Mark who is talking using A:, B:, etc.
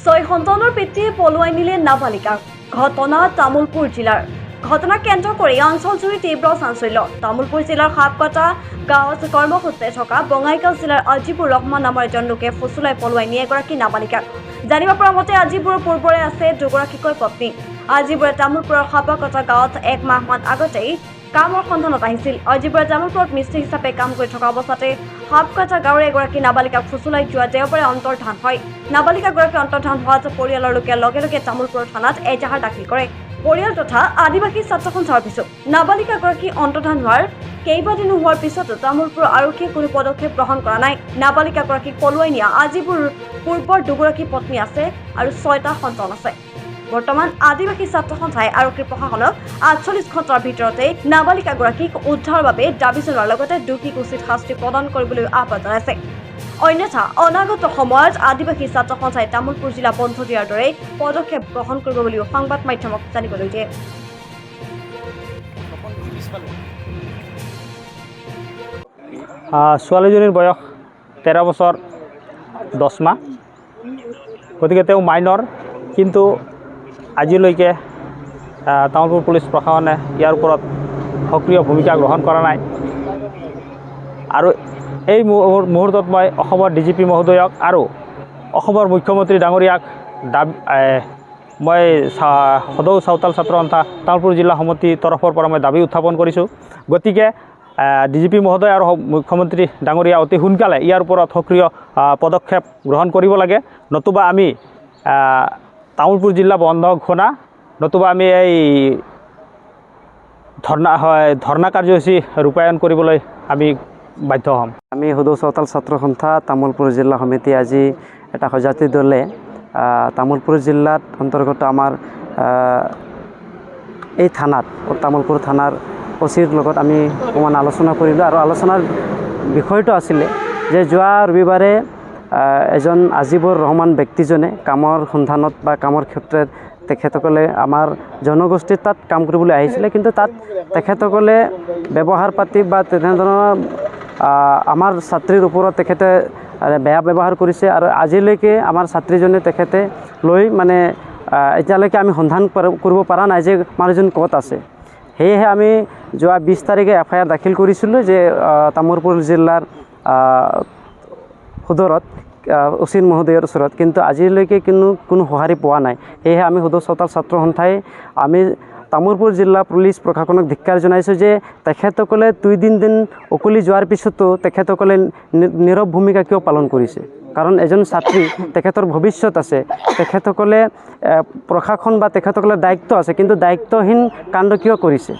A: ছয় সন্তানৰ পিতৃয়ে পলুৱাই নিলে নাবালিকাক। ঘটনা তামুলপুৰ জিলাৰ। ঘটনাক কেন্দ্ৰ কৰি অঞ্চলজুৰি তীব্ৰ চাঞ্চল্য। তামুলপুৰ জিলাৰ সাপকাটা গাঁৱত কৰ্মসূত্ৰে থকা বঙাইগাঁও জিলাৰ আজিবুৰ ৰহমান নামৰ এজন লোকে ফুচুলাই পলুৱাই নিয়ে এগৰাকী নাবালিকাক। জানিব পৰা মতে আজিবুৰৰ পূৰ্বৰে আছে দুগৰাকীকৈ পত্নী। আজিবুৰে তামুলপুৰৰ সাপকাটা গাঁৱত 1 মাহমান আগতেই কামৰ সন্ধানত আহিছিল। আজিবুৰে তামুলপুৰত মিস্ত্ৰী হিচাপে কাম কৰি থকা অৱস্থাতে সাপকাটা গাঁৱৰে এগৰাকী নাবালিকাক ফুচুলাই যোৱা দেওবাৰে অন্তৰ্ধান হয়। নাবালিকাগৰাকী অন্তৰ্ধান হোৱাত পৰিয়ালৰ লোকে লগে লগে তামুলপুৰ থানাত এজাহাৰ দাখিল কৰে। পৰিয়াল তথা আদিবাসী ছাত্ৰ সন্থাৰ অভিযোগ, নাবালিকাগৰাকী অন্তৰ্ধান হোৱাৰ কেইবাদিনো হোৱাৰ পিছতো তামুলপুৰ আৰক্ষীয়ে কোনো পদক্ষেপ গ্ৰহণ কৰা নাই। নাবালিকাগৰাকীক পলুৱাই নিয়া আজিবুৰ পূৰ্বৰ দুগৰাকী পত্নী আছে আৰু 6টা সন্তান আছে। বৰ্তমান আদিবাসী ছাত্ৰ সন্থাই আৰক্ষী প্ৰশাসনক 48 ঘণ্টাৰ ভিতৰতে নাবালিকাগৰাকীক উদ্ধাৰৰ বাবে দাবী জনোৱাৰ লগতে দোষীক উচিত শাস্তি প্ৰদান কৰিবলৈ আহ্বান জনাইছে। অন্যথা অনাগত সময়ত আদিবাসী ছাত্ৰ সন্থাই তামুলপুৰ জিলা বন্ধ দিয়াৰ দৰে পদক্ষেপ গ্ৰহণ কৰিব বুলিও সংবাদ মাধ্যমক জানিবলৈ দিয়ে।
B: ছোৱালীজনীৰ বয়স 13 বছৰ 10 মাহ, গতিকে তেওঁ মাইনৰ। কিন্তু আজিলৈকে তামুলপুৰ পুলিচ প্ৰশাসনে ইয়াৰ ওপৰত সক্ৰিয় ভূমিকা গ্ৰহণ কৰা নাই। আৰু এই মুহূৰ্তত মই অসমৰ DGP মহোদয়ক আৰু অসমৰ মুখ্যমন্ত্ৰী ডাঙৰীয়াক মই সদৌ চাওতাল ছাত্ৰ সন্থা তামুলপুৰ জিলা সমিতিৰ তৰফৰ পৰা মই দাবী উত্থাপন কৰিছোঁ। গতিকে DGP মহোদয় আৰু মুখ্যমন্ত্ৰী ডাঙৰীয়া অতি সোনকালে ইয়াৰ ওপৰত সক্ৰিয় পদক্ষেপ গ্ৰহণ কৰিব লাগে, নতুবা আমি তামুলপুৰ জিলা বন্ধ ঘোষণা, নতুবা আমি এই ধৰ্ণা কাৰ্যসূচী ৰূপায়ণ কৰিবলৈ আমি বাধ্য হ'ম।
C: আমি সদৌ চাওতাল ছাত্ৰ সন্থা তামুলপুৰ জিলা সমিতি আজি এটা সজাতি দলে তামুলপুৰ জিলাত অন্তৰ্গত আমাৰ এই থানাত তামুলপুৰ থানাৰ OCৰ লগত আমি অকণমান আলোচনা কৰিলোঁ। আৰু আলোচনাৰ বিষয়টো আছিলে যে যোৱা ৰবিবাৰে এজন আজিবুৰ ৰহমান ব্যক্তিজনে কামৰ সন্ধানত বা কামৰ ক্ষেত্ৰত তেখেতসকলে আমাৰ জনগোষ্ঠীৰ তাত কাম কৰিবলৈ আহিছিলে, কিন্তু তাত তেখেতসকলে ব্যৱহাৰ পাতি বা তেনেধৰণৰ আমাৰ ছাত্ৰীৰ ওপৰত তেখেতে বেয়া ব্যৱহাৰ কৰিছে। আৰু আজিলৈকে আমাৰ ছাত্ৰীজনে তেখেতে লৈ মানে এতিয়ালৈকে আমি সন্ধান কৰিব পৰা নাই যে মানুহজন ক'ত আছে। সেয়েহে আমি যোৱা 20 তাৰিখে FIR দাখিল কৰিছিলোঁ যে তামুলপুৰ জিলাৰ সদৰত OC মহোদয়ৰ ওচৰত, কিন্তু আজিলৈকে কোনো সঁহাৰি পোৱা নাই। সেয়েহে আমি সদৌ চাওতাল ছাত্ৰ সন্থাই আমি তামুলপুৰ জিলা পুলিচ প্ৰশাসনক ধিক্কাৰ জনাইছোঁ যে তেখেতসকলে 2 দিন উকলি যোৱাৰ পিছতো তেখেতসকলে নীৰৱ ভূমিকা কিয় পালন কৰিছে। কাৰণ এজন ছাত্ৰী, তেখেতৰ ভৱিষ্যত আছে, তেখেতসকলে প্ৰশাসন বা তেখেতসকলৰ দায়িত্ব আছে, কিন্তু দায়িত্বহীন কাণ্ড কিয় কৰিছে।